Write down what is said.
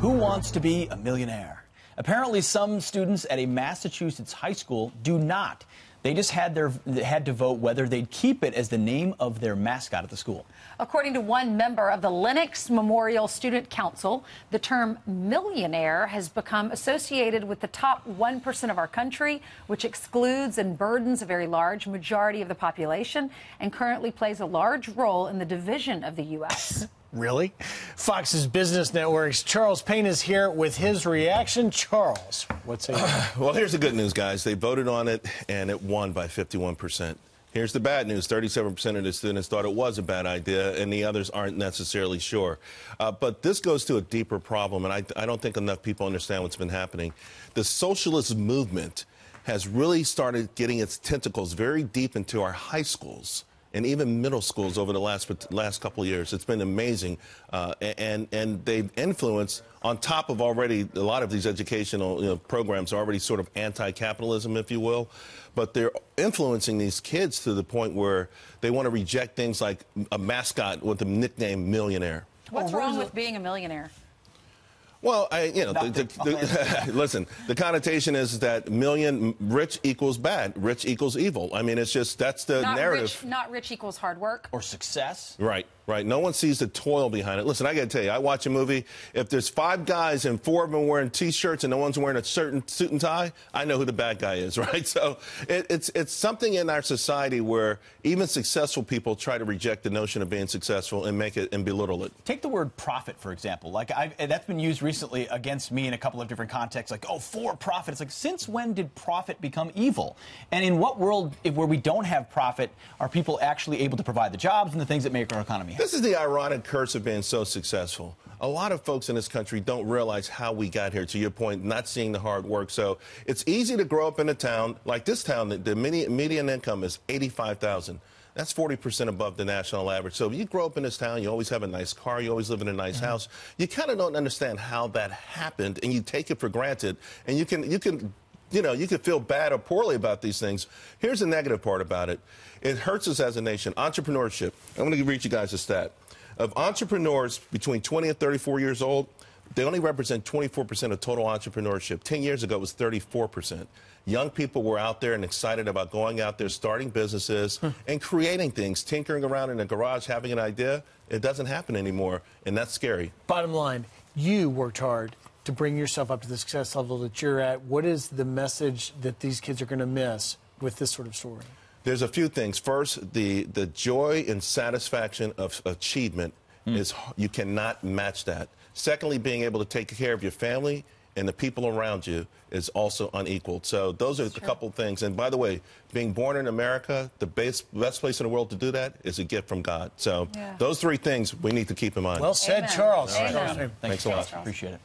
Who wants to be a millionaire? Apparently, some students at a Massachusetts high school do not. They just had to vote whether they'd keep it as the name of their mascot at the school. According to one member of the Lennox Memorial Student Council, the term millionaire has become associated with the top 1% of our country, which excludes and burdens a very large majority of the population and currently plays a large role in the division of the U.S. Really? Fox's Business Network's Charles Payne is here with his reaction. Charles, what's it? Well, here's the good news, guys. They voted on it, and it won by 51%. Here's the bad news. 37% of the students thought it was a bad idea, and the others aren't necessarily sure. But this goes to a deeper problem, and I don't think enough people understand what's been happening. The socialist movement has really started getting its tentacles very deep into our high schools and even middle schools over the last couple of years. It's been amazing, and they've influenced, on top of already a lot of these educational programs are already sort of anti-capitalism, if you will, but they're influencing these kids to the point where they want to reject things like a mascot with the nickname Millionaire. What's wrong with being a millionaire? Well, listen, the connotation is that rich equals bad, rich equals evil. I mean, it's just, that's the narrative. Not rich equals hard work. Or success. Right, right. No one sees the toil behind it. Listen, I got to tell you, I watch a movie. If there's 5 guys and 4 of them wearing T-shirts and no one's wearing a certain suit and tie, I know who the bad guy is, right? So it's something in our society where even successful people try to reject the notion of being successful and make it and belittle it. Take the word profit, for example. Like, that's been used recently against me in a couple of different contexts, like, oh, for profit. It's like, since when did profit become evil? And in what world, where we don't have profit, are people actually able to provide the jobs and the things that make our economy happen? This is the ironic curse of being so successful. A lot of folks in this country don't realize how we got here, to your point, not seeing the hard work. So it's easy to grow up in a town like this town. The median income is $85,000. That's 40% above the national average. So if you grow up in this town, you always have a nice car, you always live in a nice house. You kind of don't understand how that happened, and you take it for granted. And you can feel bad or poorly about these things. Here's the negative part about it. It hurts us as a nation. Entrepreneurship. I'm going to read you guys a stat. Of entrepreneurs between 20 and 34 years old, they only represent 24% of total entrepreneurship. 10 years ago, it was 34%. Young people were out there and excited about going out there, starting businesses and creating things, tinkering around in a garage, having an idea. It doesn't happen anymore, and that's scary. Bottom line, you worked hard to bring yourself up to the success level that you're at. What is the message that these kids are going to miss with this sort of story? There's a few things. First, the joy and satisfaction of achievement is, you cannot match that. Secondly, being able to take care of your family and the people around you is also unequaled. So those are a couple of things. And by the way, being born in America, the best place in the world to do that is a gift from God. So those 3 things we need to keep in mind. Well said, Amen. Charles. Amen. Charles. Thanks a lot. Appreciate it.